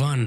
1،